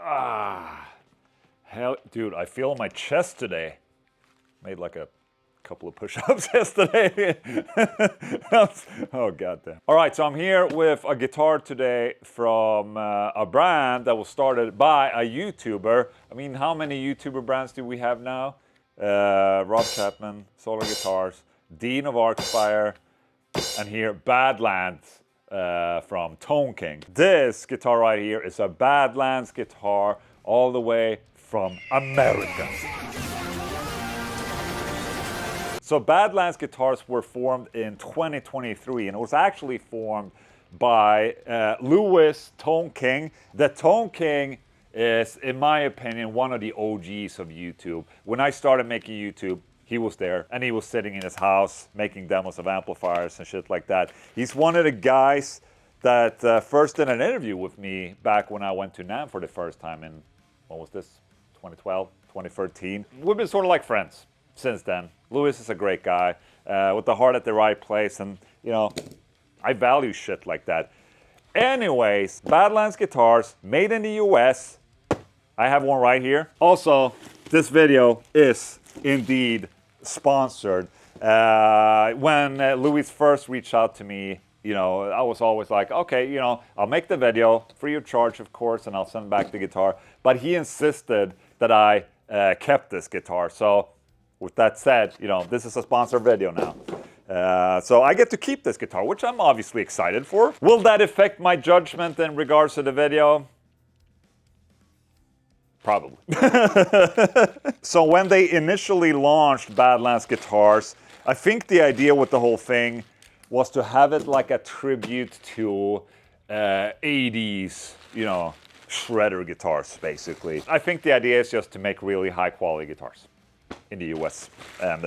Ah, hell, dude, I feel my chest today. Made like a couple of push-ups yesterday. Oh, goddamn. All right, so I'm here with a guitar today from a brand that was started by a YouTuber. I mean, how many YouTuber brands do we have now? Rob Chapman, Solar Guitars, Dean of Arcfire, and here Badlands from Tone King. This guitar right here is a Badlands guitar all the way from America. So Badlands Guitars were formed in 2023, and it was actually formed by Louis Tone King. The Tone King is, in my opinion, one of the OGs of YouTube. When I started making YouTube, he was there, and he was sitting in his house making demos of amplifiers and shit like that. He's one of the guys that first did an interview with me back when I went to NAMM for the first time in, what was this, 2012, 2013. We've been sort of like friends since then. Louis is a great guy with the heart at the right place, and you know, I value shit like that. Anyways, Badlands Guitars, made in the US. I have one right here. Also, this video is indeed sponsored. When Louis first reached out to me, you know, I was always like, okay, you know, I'll make the video free of charge, of course, and I'll send back the guitar. But he insisted that I kept this guitar. So with that said, you know, this is a sponsored video now. So I get to keep this guitar, which I'm obviously excited for. Will that affect my judgment in regards to the video? Probably. So when they initially launched Badlands Guitars, I think the idea with the whole thing was to have it like a tribute to 80s, you know, shredder guitars, basically. I think the idea is just to make really high quality guitars in the US, and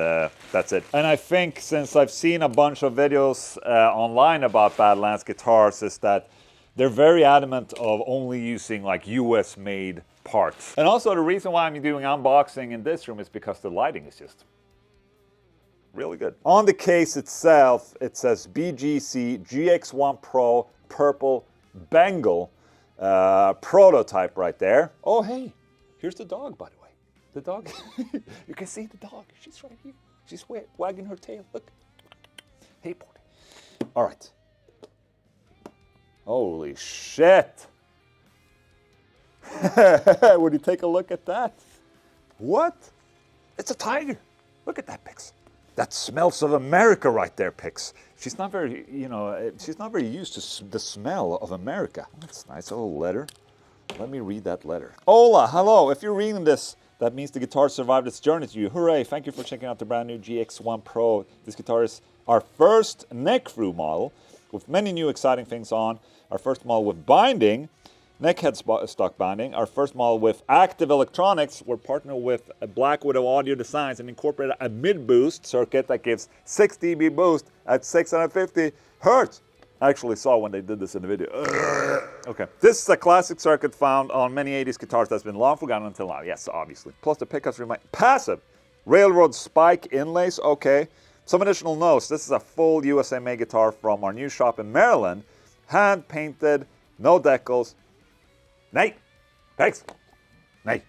that's it. And I think since I've seen a bunch of videos online about Badlands Guitars, is that they're very adamant of only using like US made parts. And also the reason why I'm doing unboxing in this room is because the lighting is just really good. On the case itself, it says BGC GX1 Pro Purple Bengal prototype right there. Oh hey, here's the dog, by the way. The dog, you can see the dog. She's right here. She's wagging her tail. Look. Hey, Porty. All right. Holy shit. Would you take a look at that? What? It's a tiger. Look at that, Pix. That smells of America right there, Pix. She's not very, you know, she's not very used to the smell of America. That's nice. Oh, letter. Let me read that letter. Hola, hello. If you're reading this, that means the guitar survived its journey to you. Hooray! Thank you for checking out the brand new GX1 Pro. This guitar is our first neck-through model with many new exciting things on. Our first model with binding, neck headstock binding. Our first model with active electronics. We're partnered with Black Widow Audio Designs and incorporated a mid-boost circuit that gives 6 dB boost at 650 hertz. I actually saw when they did this in the video. Okay. This is a classic circuit found on many 80s guitars that's been long forgotten until now. Yes, obviously. Plus the pickups remain passive. Railroad spike inlays. Okay. Some additional notes. This is a full USA made guitar from our new shop in Maryland. Hand painted. No decals. Nate. Thanks. Nate.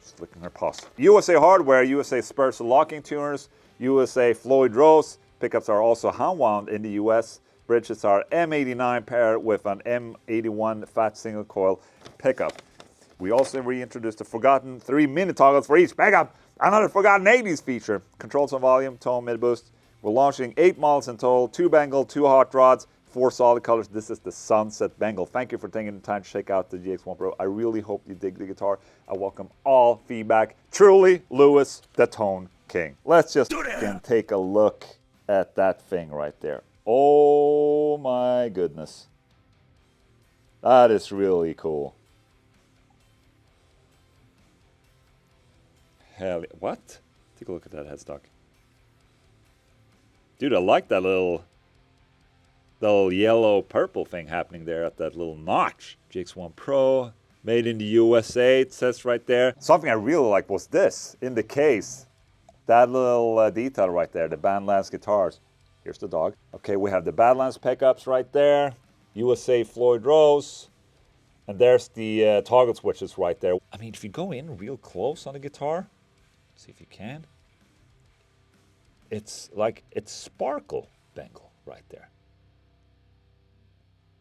Just licking her paws. USA hardware. USA Spurs locking tuners. USA Floyd Rose. Pickups are also hand wound in the US. Bridges are M89 paired with an M81 fat single coil pickup. We also reintroduced the forgotten 3 mini toggles for each pickup. Another forgotten 80s feature. Controls on volume, tone, mid boost. We're launching 8 models in total, 2 Bengal, 2 hot rods, 4 solid colors. This is the Sunset Bengal. Thank you for taking the time to check out the GX1 Pro. I really hope you dig the guitar. I welcome all feedback. Truly, Louis the Tone King. Let's just take a look at that thing right there. Oh my goodness. That is really cool. Hell yeah. What? Take a look at that headstock. Dude, I like that little yellow purple thing happening there at that little notch. GX1 Pro, made in the USA, it says right there. Something I really like was this, in the case. That little detail right there, the Badlands Guitars. Here's the dog. Okay, we have the Badlands pickups right there. USA Floyd Rose. And there's the toggle switches right there. I mean, if you go in real close on the guitar, see if you can. It's like, it's sparkle bangle right there.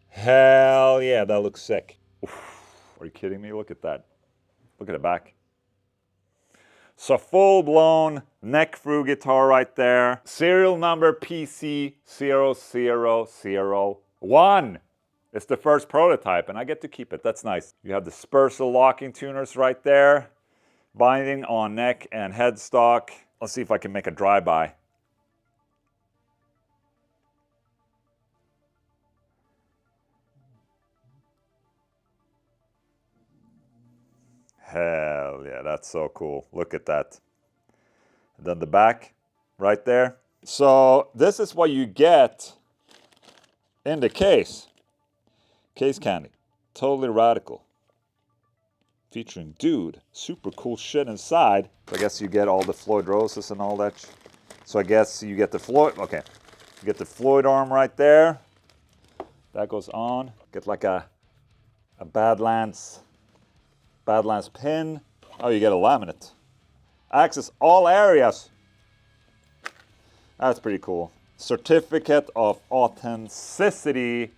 Hell yeah, that looks sick. Oof, are you kidding me? Look at that. Look at the back. So full-blown neck-through guitar right there. Serial number PC0001. It's the first prototype, and I get to keep it. That's nice. You have the Spursel locking tuners right there. Binding on neck and headstock. Let's see if I can make a drive-by. Hell yeah, that's so cool. Look at that. And then the back, right there. So this is what you get in the case. Case candy. Totally radical. Featuring Dude. Super cool shit inside. So I guess you get all the Floyd Roses and all that. So I guess you get the Floyd, okay. You get the Floyd arm right there. That goes on. Get like a Badlands pin. Oh, you get a laminate. Access all areas. That's pretty cool. Certificate of authenticity.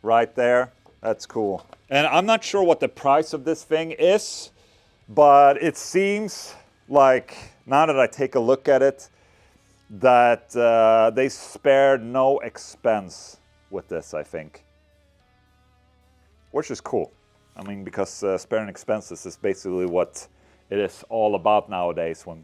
Right there. That's cool. And I'm not sure what the price of this thing is, but it seems like, now that I take a look at it, that they spared no expense with this, I think. Which is cool. I mean, because sparing expenses is basically what it is all about nowadays when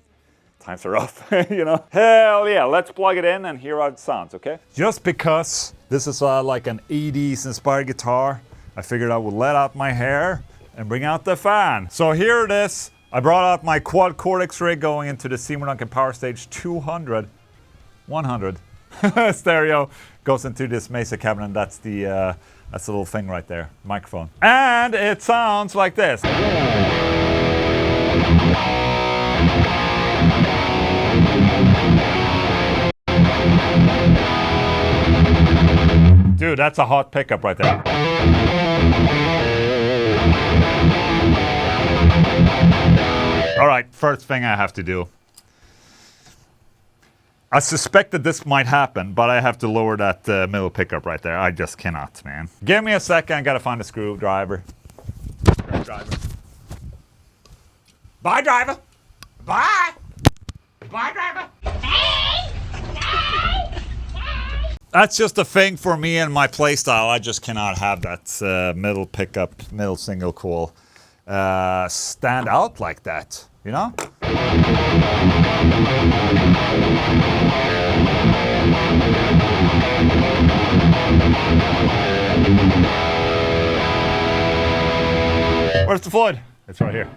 times are rough, you know? Hell yeah, let's plug it in and hear how it sounds, okay? Just because this is like an 80s inspired guitar, I figured I would let out my hair and bring out the fan. So here it is. I brought out my quad Cortex rig going into the Seymour Duncan Power Stage 200, 100 stereo. Goes into this Mesa cabinet, and that's the little thing right there, microphone. And it sounds like this. Dude, that's a hot pickup right there. All right, first thing I have to do. I suspect that this might happen, but I have to lower that middle pickup right there. I just cannot, man. Give me a second, I gotta find a screwdriver. Bye, driver. Bye. Bye, driver. That's just a thing for me and my playstyle. I just cannot have that middle pickup, middle single coil stand out like that, you know? Where's the Floyd? It's right here.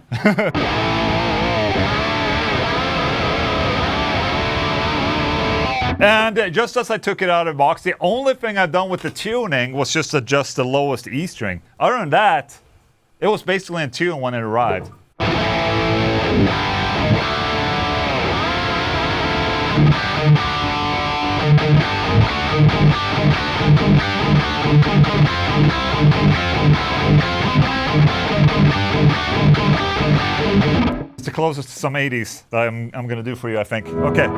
And just as I took it out of the box, the only thing I've done with the tuning was just adjust the lowest E string. Other than that, it was basically in tune when it arrived. It's the closest to some 80s that I'm gonna do for you, I think. Okay.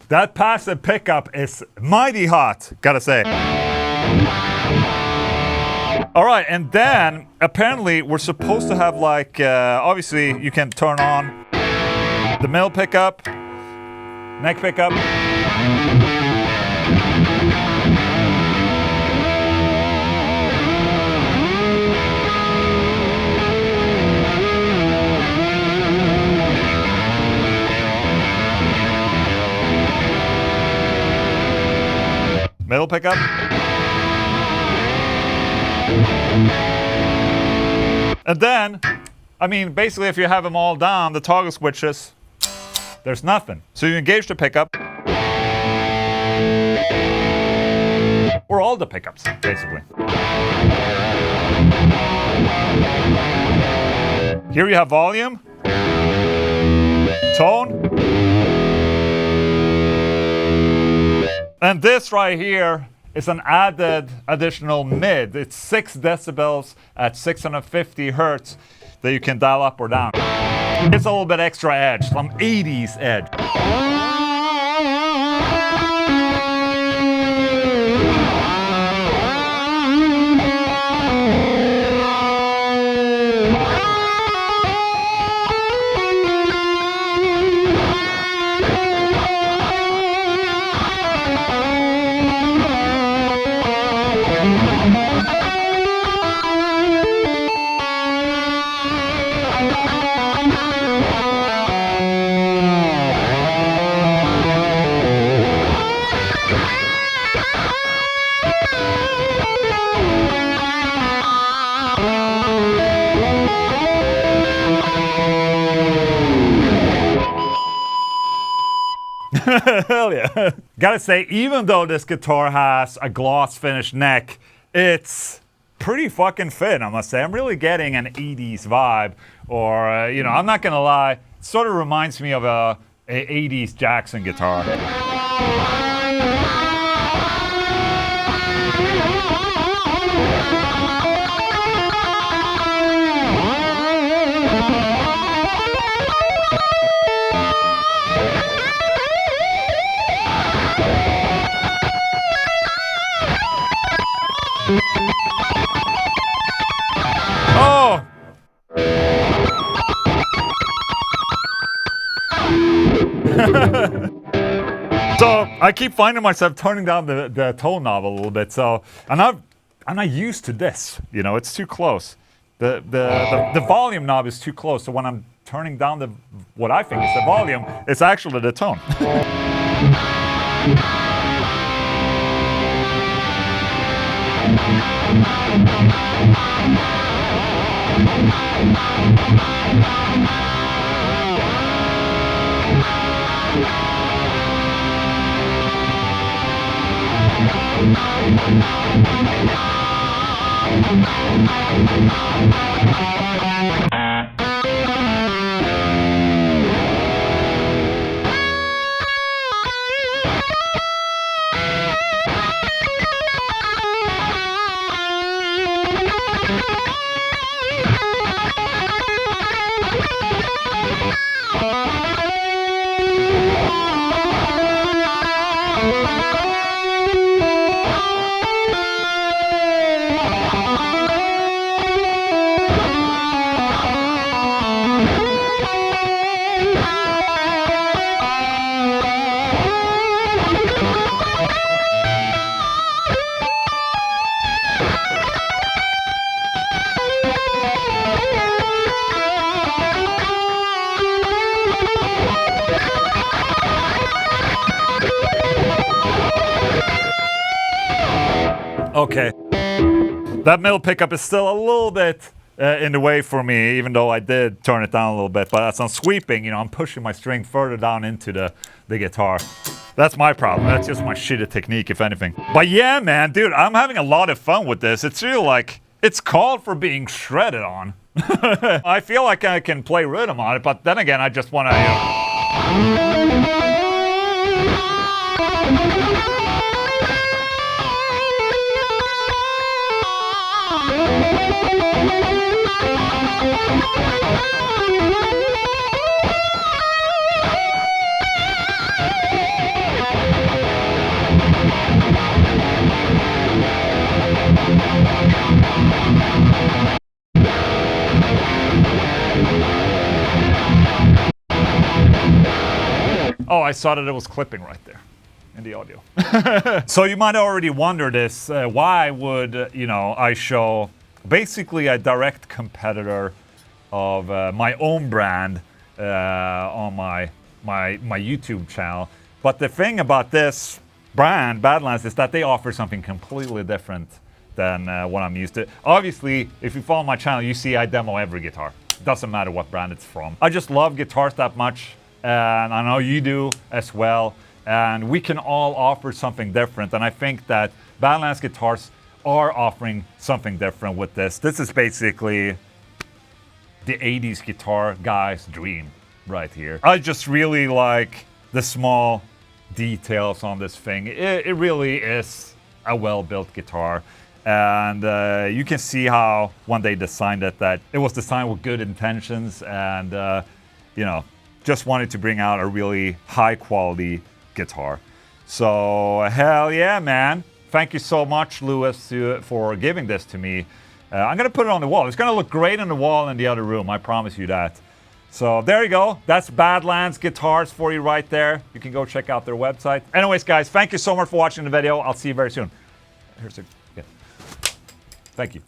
That passive pickup is mighty hot, gotta say. All right, and then apparently we're supposed to have like, obviously you can turn on the middle pickup, neck pickup. Middle pickup. And then, I mean, basically if you have them all down, the toggle switches, there's nothing. So you engage the pickup. or all the pickups, basically. Here you have volume, tone, and this right here is an added additional mid. It's 6 decibels at 650 hertz that you can dial up or down. It's a little bit extra edge, some 80s edge. Hell yeah. Gotta say, even though this guitar has a gloss finish neck, it's pretty fucking fit, I must say. I'm really getting an 80s vibe, or, you know, I'm not gonna lie, it sort of reminds me of a 80s Jackson guitar. Oh! So I keep finding myself turning down the tone knob a little bit. So I'm not used to this. You know, it's too close. The volume knob is too close. So when I'm turning down what I think is the volume, it's actually the tone. Okay, that middle pickup is still a little bit in the way for me, even though I did turn it down a little bit. But as I'm sweeping, you know, I'm pushing my string further down into the guitar. That's my problem. That's just my shitty technique, if anything. But yeah, man, dude, I'm having a lot of fun with this. It's really like, it's called for being shredded on. I feel like I can play rhythm on it, but then again, I just want to, you know... Oh, I saw that it was clipping right there in the audio. So you might already wonder this, why would, you know, I show basically a direct competitor of my own brand on my YouTube channel. But the thing about this brand, Badlands, is that they offer something completely different than what I'm used to. Obviously, if you follow my channel, you see I demo every guitar. Doesn't matter what brand it's from. I just love guitars that much, and I know you do as well. And we can all offer something different. And I think that Badlands Guitars are offering something different with this. This is basically the 80s guitar guy's dream right here. I just really like the small details on this thing. It really is a well-built guitar. And you can see how when they designed it, that it was designed with good intentions and, you know, just wanted to bring out a really high quality guitar. So hell yeah, man. Thank you so much, Lewis, for giving this to me. I'm gonna put it on the wall. It's gonna look great on the wall in the other room, I promise you that. So there you go. That's Badlands Guitars for you right there. You can go check out their website. Anyways, guys, thank you so much for watching the video. I'll see you very soon. Here's a... Yeah. Thank you.